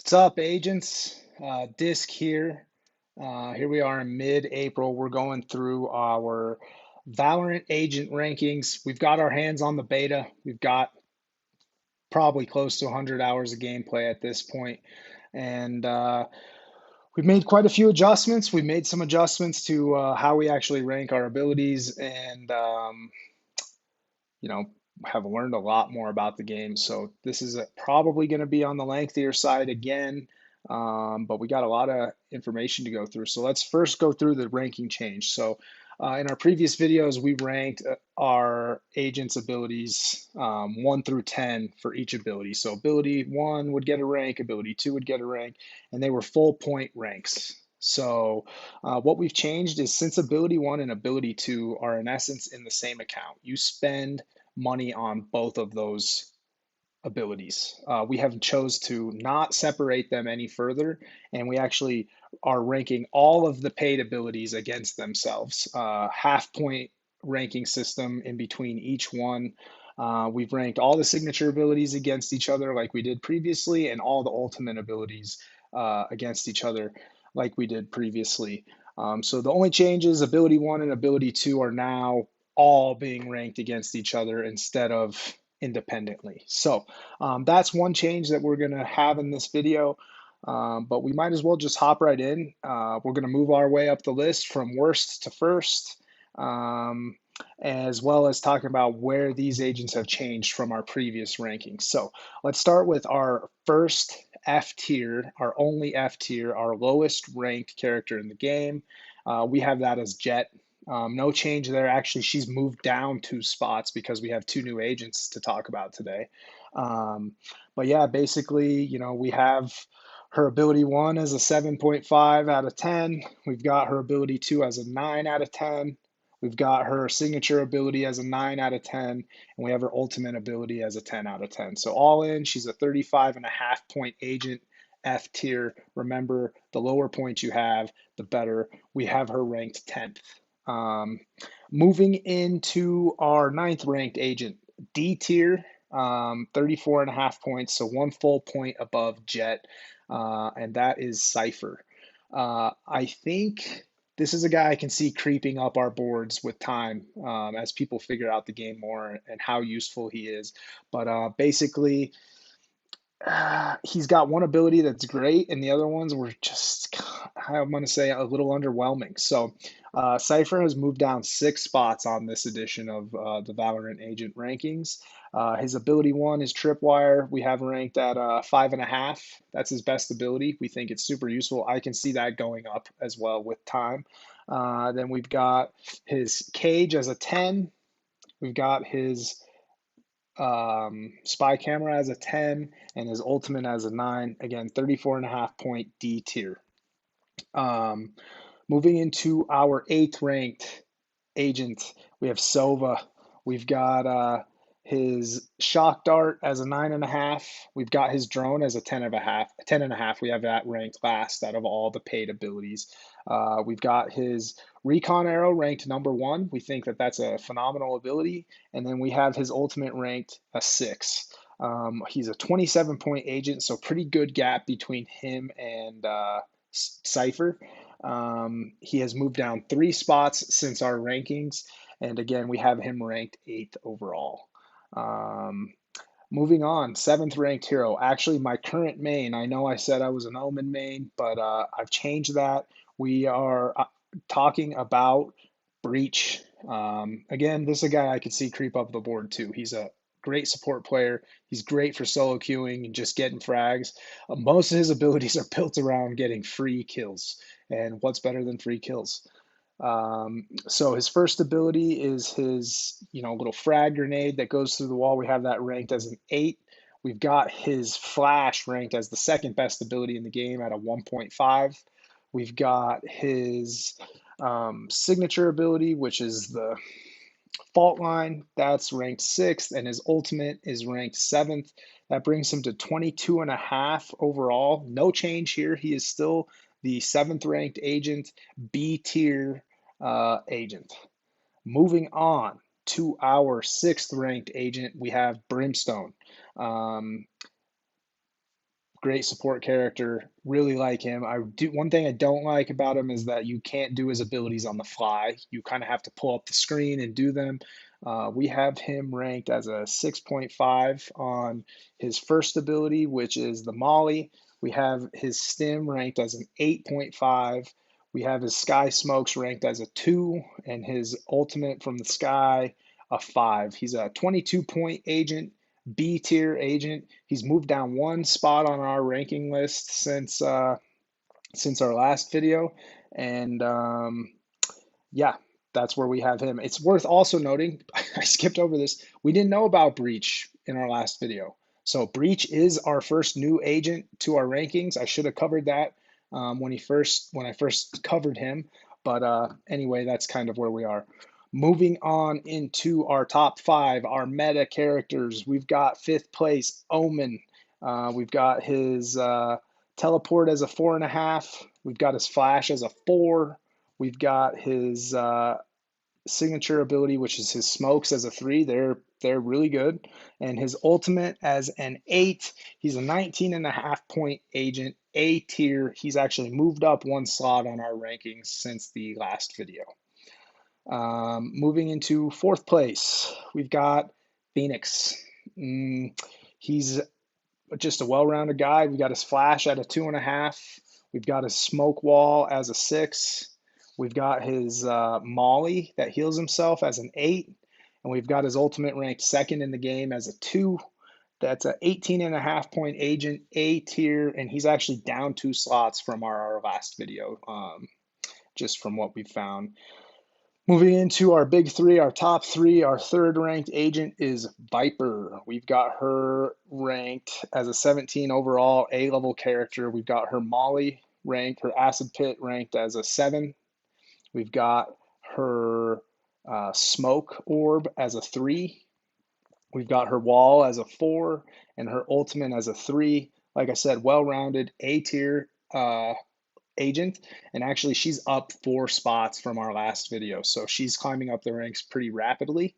What's up, agents? Disc here. Here we are in mid-April. We're going through our Valorant agent rankings. We've got our hands on the beta. We've got probably close to 100 hours of gameplay at this point, and we've made quite a few adjustments. We've made some adjustments to how we actually rank our abilities, and you know, have learned a lot more about the game. So this is probably going to be on the lengthier side again, but we got a lot of information to go through. So let's first go through the ranking change. So in our previous videos, we ranked our agents' abilities 1 through 10 for each ability. So ability 1 would get a rank, ability 2 would get a rank, and they were full point ranks. So what we've changed is since ability 1 and ability 2 are in essence in the same account, you spend money on both of those abilities. We have chose to not separate them any further, and we actually are ranking all of the paid abilities against themselves. Half point ranking system in between each one. We've ranked all the signature abilities against each other like we did previously, and all the ultimate abilities against each other like we did previously. So the only changes, ability 1 and ability 2 are now all being ranked against each other instead of independently. So that's one change that we're going to have in this video, but we might as well just hop right in. We're going to move our way up the list from worst to first, um, as well as talking about where these agents have changed from our previous rankings. So let's start with our first F tier, our only F tier, our lowest ranked character in the game. We have that as Jet. No change there. Actually, she's moved down 2 spots because we have 2 new agents to talk about today. Um, but yeah, basically, we have her ability 1 as a 7.5 out of 10. We've got her ability 2 as a 9 out of 10. We've got her signature ability as a 9 out of 10, and we have her ultimate ability as a 10 out of 10. So all in, she's a 35.5 point agent, F tier. Remember, the lower points you have, the better. We have her ranked 10th. Um, Moving into our ninth ranked agent, D tier, 34.5 points, so 1 full point above Jet, and that is Cypher. I think this is a guy I can see creeping up our boards with time as people figure out the game more and how useful he is. But basically, he's got one ability that's great, and the other ones were just, I'm going to say, a little underwhelming. So, Cypher has moved down 6 spots on this edition of the Valorant Agent rankings. His ability 1 is Tripwire. We have ranked at 5.5. That's his best ability. We think it's super useful. I can see that going up as well with time. Then we've got his Cage as a 10. We've got his Spy Camera as a 10, and his Ultimate as a 9. Again, 34.5 point D tier. Um, Moving into our 8th ranked agent, we have Sova. We've got his Shock Dart as a 9.5. We've got his Drone as a 10.5. 10.5. We have that ranked last out of all the paid abilities. We've got his Recon Arrow ranked number 1. We think that that's a phenomenal ability. And then we have his Ultimate ranked a 6. He's a 27 point agent, so pretty good gap between him and Cypher. He has moved down 3 spots since our rankings, and again, we have him ranked 8th overall. Um, Moving on, 7th ranked hero. Actually, my current main. I know I said I was an Omen main, but I've changed that. We are talking about Breach. Again, this is a guy I could see creep up the board too. He's a great support player. He's great for solo queuing and just getting frags. Most of his abilities are built around getting free kills. And what's better than free kills? So his first ability is his, little frag grenade that goes through the wall. We have that ranked as an 8. We've got his flash ranked as the second best ability in the game at a 1.5. We've got his signature ability, which is the fault line. That's ranked 6th, and his ultimate is ranked 7th. That brings him to 22.5 overall. No change here. He is still the 7th ranked agent, B tier agent. Moving on to our 6th ranked agent, we have Brimstone. Um, great support character. Really like him. I do one thing I don't like about him is that you can't do his abilities on the fly. You kind of have to pull up the screen and do them. We have him ranked as a 6.5 on his first ability, which is the Molly. We have his stim ranked as an 8.5. We have his Sky Smokes ranked as a 2, and his ultimate from the sky a 5. He's a 22-point agent, B tier agent. He's moved down one spot on our ranking list since our last video, and yeah, that's where we have him. It's worth also noting, I skipped over this. We didn't know about Breach in our last video. So Breach is our first new agent to our rankings. I should have covered that when I first covered him. But anyway, that's kind of where we are. Moving on into our top five, our meta characters. We've got fifth place Omen. We've got his teleport as a 4.5. We've got his flash as a 4. We've got his signature ability, which is his smokes as a 3. They're really good. And his ultimate as an 8. He's a 19.5-point agent, A tier. He's actually moved up one slot on our rankings since the last video. Moving into fourth place, we've got Phoenix. He's just a well-rounded guy. We got his flash at a 2.5. We've got his smoke wall as a 6. We've got his Molly that heals himself as an 8. And we've got his ultimate ranked second in the game as a 2. That's an 18.5-point agent, A tier, and he's actually down 2 slots from our last video, just from what we found. Moving into our big three, our top three, our third ranked agent is Viper. We've got her ranked as a 17 overall A level character. We've got her Molly ranked, her Acid Pit ranked as a 7. We've got her Smoke Orb as a 3. We've got her Wall as a 4 and her Ultimate as a 3. Like I said, well rounded A tier agent, and actually she's up 4 spots from our last video, so she's climbing up the ranks pretty rapidly.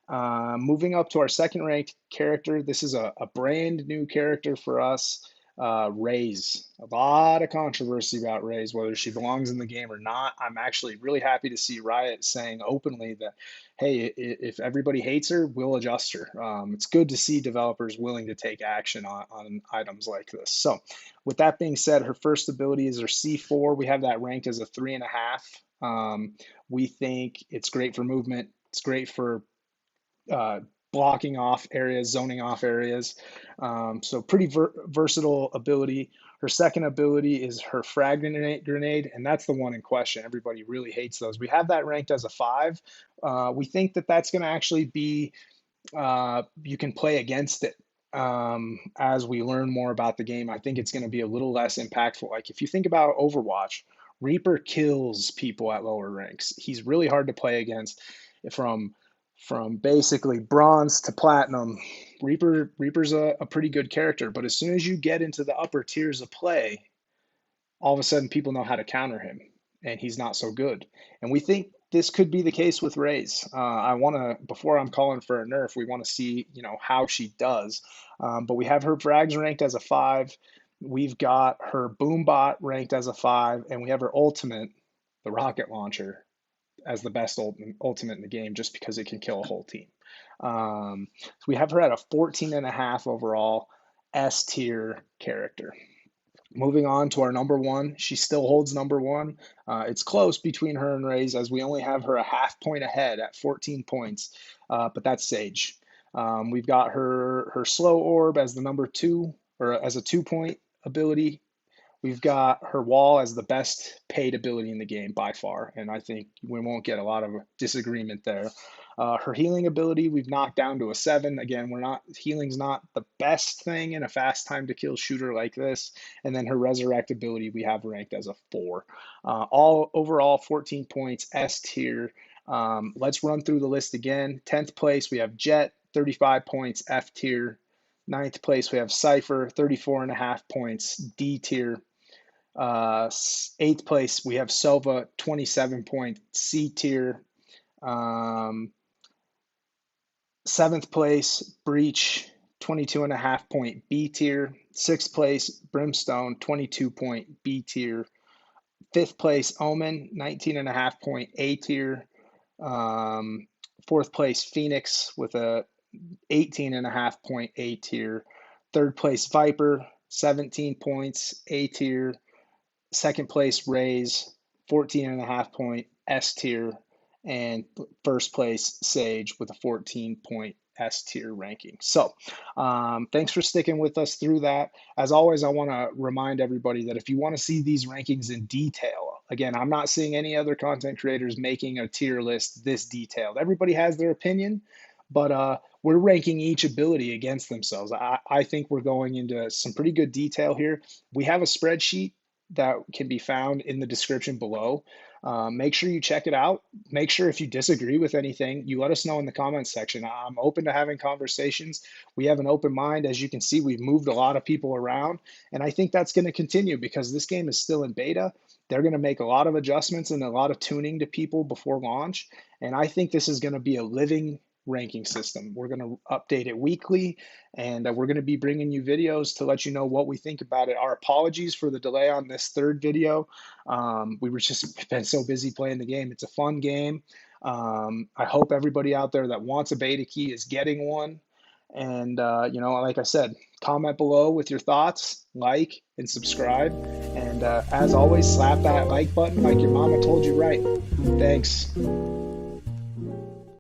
Moving up to our second ranked character, this is a brand new character for us, Raze. A lot of controversy about Raze, whether she belongs in the game or not. I'm actually really happy to see Riot saying openly that, hey, if everybody hates her, we'll adjust her. It's good to see developers willing to take action on items like this. So with that being said, her first ability is her C4. We have that ranked as a 3.5. We think it's great for movement. It's great for blocking off areas, zoning off areas. So pretty versatile ability. Her second ability is her frag grenade, and that's the one in question. Everybody really hates those. We have that ranked as a 5. We think that that's going to actually be, you can play against it. As we learn more about the game, I think it's going to be a little less impactful. Like if you think about Overwatch, Reaper kills people at lower ranks. He's really hard to play against from basically bronze to platinum. Reaper's a pretty good character, but as soon as you get into the upper tiers of play, all of a sudden people know how to counter him, and he's not so good. And we think this could be the case with Raze. Before I'm calling for a nerf, we want to see how she does. But we have her frags ranked as a 5. We've got her boombot ranked as a 5, and we have her ultimate, the rocket launcher, as the best ultimate in the game, just because it can kill a whole team. So we have her at a 14.5 overall S tier character. Moving on to our number 1, she still holds number 1. It's close between her and Raze, as we only have her a half point ahead at 14 points, but that's Sage. We've got her slow orb as the number 2, or as a 2-point ability. We've got her wall as the best paid ability in the game by far, and I think we won't get a lot of disagreement there. Her healing ability we've knocked down to a 7. Again, healing's not the best thing in a fast time to kill shooter like this. And then her resurrect ability we have ranked as a 4. All overall 14 points, S tier. Let's run through the list again. 10th place we have Jet, 35 points, F tier. 9th place we have Cypher, 34.5 points, D tier. 8th place we have Sova, 27 point, C tier. 7th place Breach, 22.5 point B tier. Sixth place, Brimstone, 22 point B tier. Fifth place, Omen, 19.5 point A tier. Um, Fourth place, Phoenix with a 18.5 point A tier. Third place, Viper, 17 points A tier. Second place, Rays, 14.5 point S tier. And first place, Sage, with a 14 point S tier ranking. So, thanks for sticking with us through that. As always, I want to remind everybody that if you want to see these rankings in detail, again, I'm not seeing any other content creators making a tier list this detailed. Everybody has their opinion, but we're ranking each ability against themselves. I think we're going into some pretty good detail here. We have a spreadsheet that can be found in the description below. Make sure you check it out. Make sure if you disagree with anything, you let us know in the comments section. I'm open to having conversations. We have an open mind. As you can see, we've moved a lot of people around, and I think that's going to continue because this game is still in beta. They're going to make a lot of adjustments and a lot of tuning to people before launch, and I think this is going to be a living ranking system. We're going to update it weekly, and we're going to be bringing you videos to let you know what we think about it. Our apologies for the delay on this third video. We were just been so busy playing the game. It's a fun game. I hope everybody out there that wants a beta key is getting one. And, like I said, comment below with your thoughts, like, and subscribe. And as always, slap that like button like your mama told you right. Thanks.